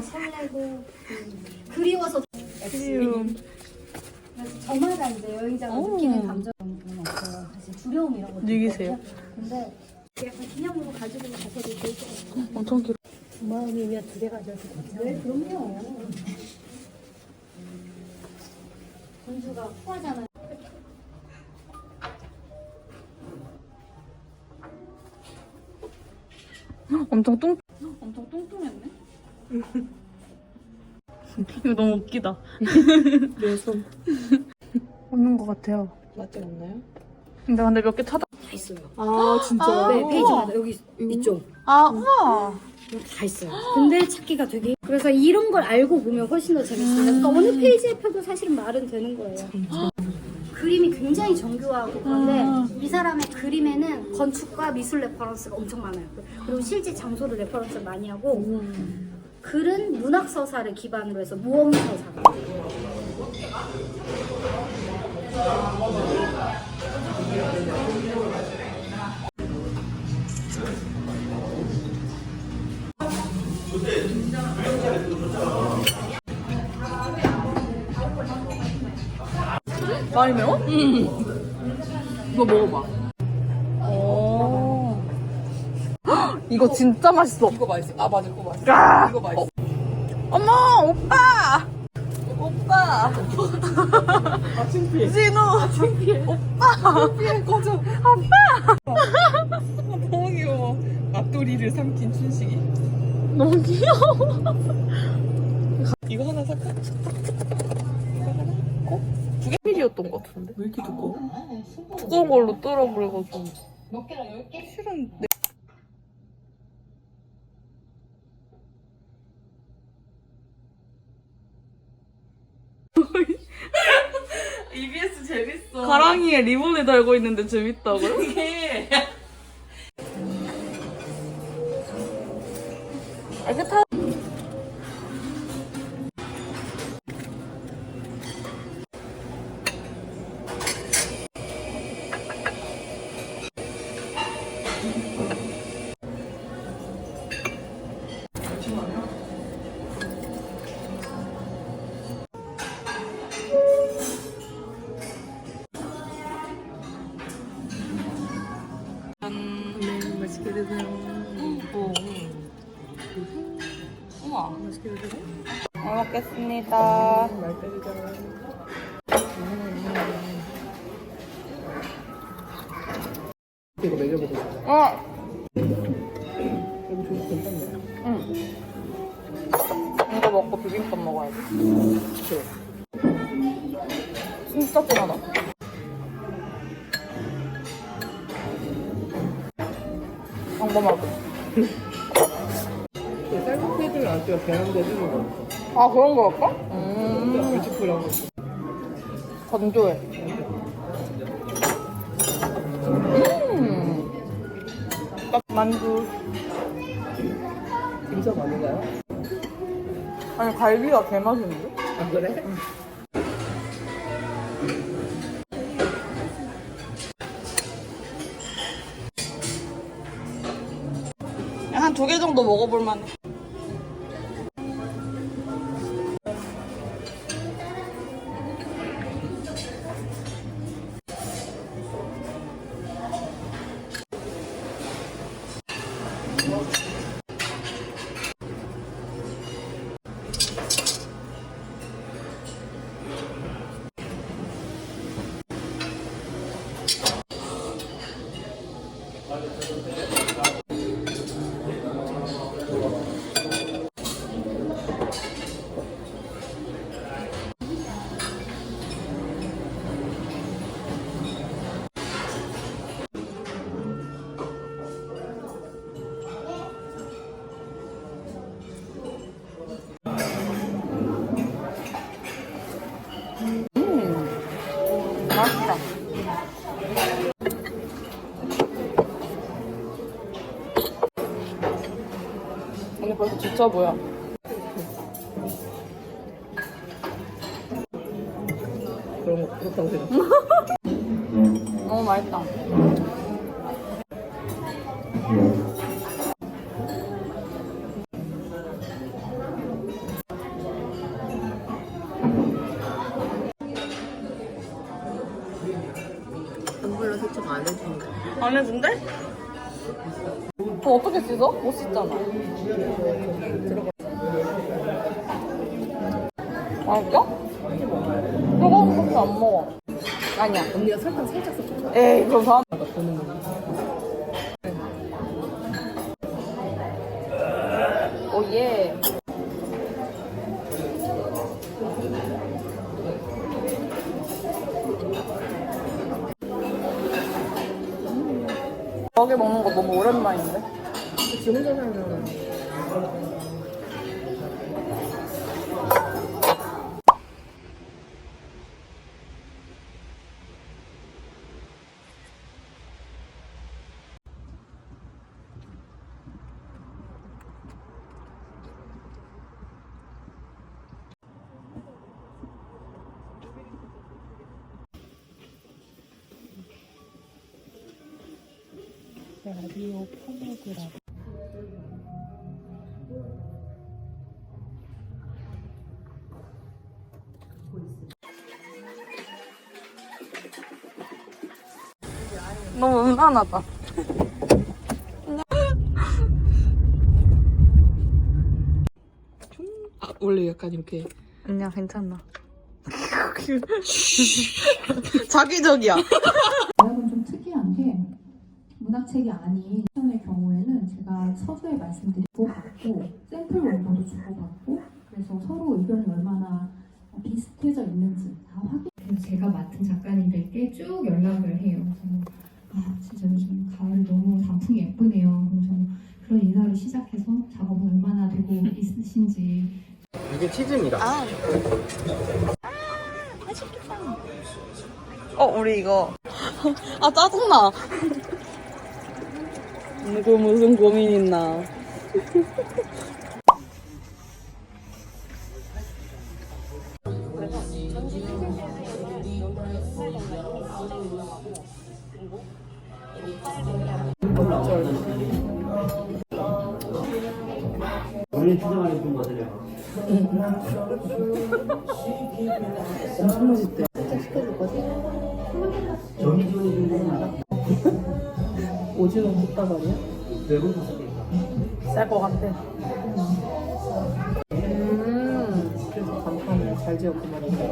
설레고 그리워서 그리움. 그래서 저마다 이제 여행자가 느끼는 감정은 없어요. 사실 두려움 이런 것도 느끼세요? 있거든요. 근데 약간 기념으로 가지고 가셔도 좋을 것 같아요. 엄청 길어. 두 마음이면 두 개 가져도 괜찮아요. 네, 그럼요. 공주가 후하잖아요. 엄청 엄청 뚱뚱했네. 이거 너무 웃기다. 내 손. 없는 것 같아요. 맞지 않나요? 근데 몇 개 찾아. 다 있어요. 아, 진짜요? 네, 페이지마다 여기 있죠. 아, 우와. 다 있어요. 근데 찾기가 되게 그래서 이런 걸 알고 보면 훨씬 더 재밌어요. 그러니까 어느 페이지에 펴도 사실은 말은 되는 거예요. 그림이 굉장히 정교하고 그런데 이 사람의 그림에는 건축과 미술 레퍼런스가 엄청 많아요. 그리고 실제 장소를 레퍼런스를 많이 하고 글은 문학 서사를 기반으로 해서 모험 서사. 많이 매워? 이거 먹어봐. 오. 이거 진짜 맛있어. 이거 맛있어. 아, 맞아. 이거 맛있어. 야! 이거 맛있어. 어머, 오빠! 오빠! 아, 창피해. 진우! 창피해. 오빠! 창피해, 꺼져. 오빠! 아, 너무 귀여워. 앞도리를 삼킨 춘식이. 너무 귀여워. 이거 하나 살까? 두 개 필이었던 것 같은데. 왜 이렇게 두꺼워? 두꺼운 걸로 뚫어버려가지고. 몇 개랑 10개? 실은 내 EBS 재밌어. 가랑이에 리본을 달고 있는데 재밌다고요? 이게 이렇게 타. 네, 맛있게 드세요. 우와. 맛있게 드세요. 잘 먹겠습니다. 말 때리잖아. 이거 먹여보고 싶다. 여기 조식 괜찮네. 이거 먹고 비빔밥 먹어야지. 그래. 진짜 짠하다. 평범하고. 쌀국수를 안 찍어 계란도 해주는 거. 아, 그런 거였까? 멸치포랑 건조해. 딱 만두. 김밥 아닌가요? 아니, 갈비가 개맛있는데? 안 그래? 한 2개 정도 먹어볼 만해. 저 뭐야? 그런 거 그렇다고 생각. 너무 맛있다. 텀블러 세척 안 해준대. 안 해준대? 그거 어떻게 씻어? 못 씻잖아. 맛있어? 뜨거운 커피 안 먹어. 아니야. 언니가 설탕 살짝 섞어. 에이, 그럼 다음. 나 보는 거. 오, 예. 저기 먹는 거 너무 오랜만인데? 그치, 혼자 살면. 라디오 포노그램. 너무 음란하다. 아, 원래 약간 이렇게. 아니야, 괜찮아. 자기적이야. 대학은 좀 특이한 게 문학책이 아닌 시험의 경우에는 제가 서두에 말씀드리고 받고 샘플 원고도 주고받고 그래서 서로 의견이 얼마나 비슷해져 있는지 다 확인. 그래서 제가 맡은 작가님들께 쭉 연락을 해요. 그래서 아 진짜 요즘 가을 너무 단풍이 예쁘네요. 그래서 그런 인사를 시작해서 작업은 얼마나 되고 있으신지. 이게 치즈입니다. 우리 이거. 아, 짜증나. 누구 무슨 고민 있나. 원래 주장하는 분 맞으려. 엄청 맛있대. 정기 지원이 좀 되는 알아? 오징어 국다발이야? 외국 가서 쌀것 같아. 그래서 간판을 잘 지었고 말이야.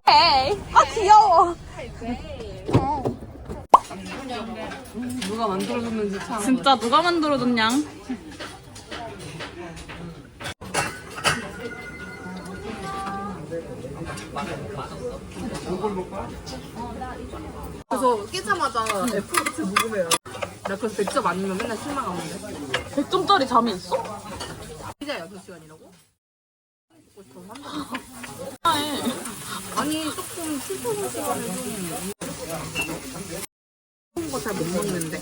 에이, 아, 귀여워. 누가 만들어줬는지 참. 진짜 누가 만들어줬냐? 그래서 깨자마자 애플워치 녹음해요. 나 그래서 100점 아니면 맨날 실망하는데. 100점짜리 잠이 있어? 피자 6시간이라고? 먹고 싶어서 한다. 아니. 아니 조금 출퇴근 시간에 좀 거 잘 못 먹는데.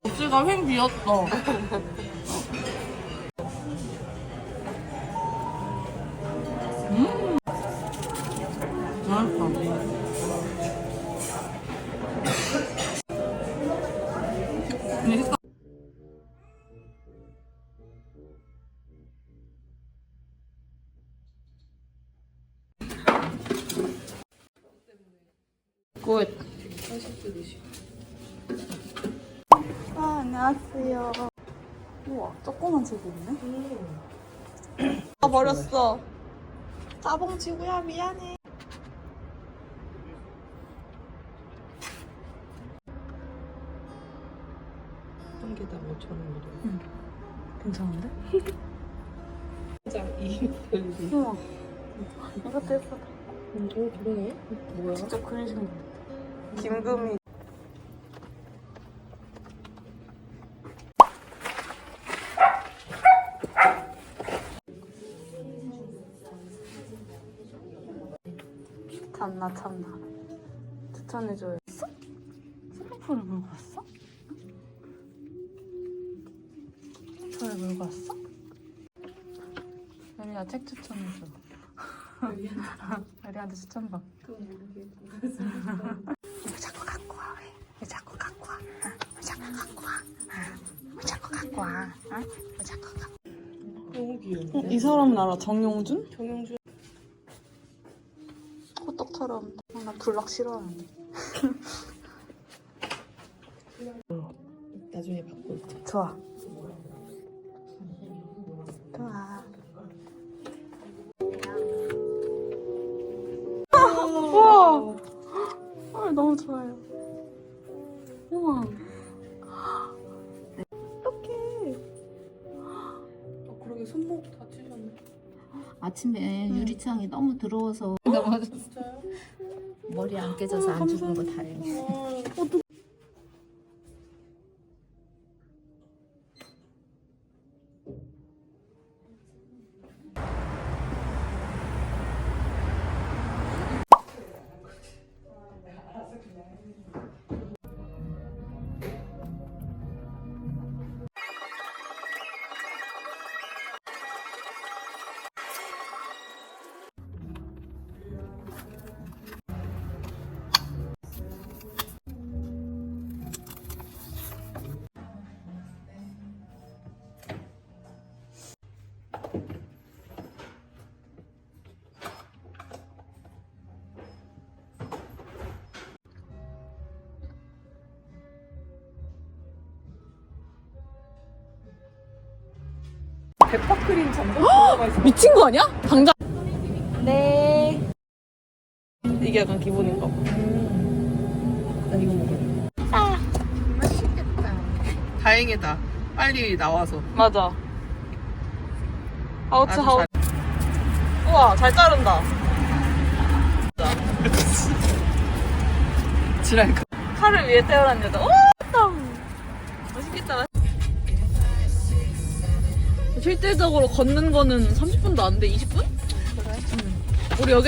목지가 횡 비었어. 맛있다. 근데 색깔 굿. 아, 안녕하세요. 우와, 조그만 책이 있네. 아, 버렸어. 짜봉 지구야, 미안해. 한 개당 5,000원으로. 괜찮은데? 진짜 이 별이. 우와. 이것도 예쁘다. 오 그러네. 뭐야? 진짜 그리신 거. 김금희. 아 참나. 추천해줘요. 슬리퍼를 물고 왔어? 슬리퍼를 물고 왔어? 여리야 책 추천해줘. 여리한테 추천받. 왜 자꾸 갖고 와? 왜 자꾸 갖고 와? 왜 자꾸 갖고 와? 왜 자꾸 갖고 와? 왜 자꾸 갖고 와? 너무 귀여워. 이 사람은 알아? 정용준? 정용준. 호떡처럼. 나 불락 싫어하는데. 나중에 바꿀게. 좋아. 좋아. 우와. 헐, 너무 좋아요. 우와. 어떡해. 그러게 손목 다치셨네. 아침에 유리창이 너무 더러워서 넘어졌어. 머리 안 깨져서 안 죽은 거 다행이야. 대파크림 전복 들어가 있어. 미친 거 아니야? 당장. 네. 이게 약간 기본인가 봐. 난 이거 먹어. 맛있겠다. 다행이다. 빨리 나와서. 맞아. 아우츠 아주 하우. 우와, 잘 자른다. 지랄. 칼을 위에 태어난 여자. 오! 맛있겠다. 실질적으로 걷는 거는 30분도 안 돼. 20분? 그래? 응. 우리 여기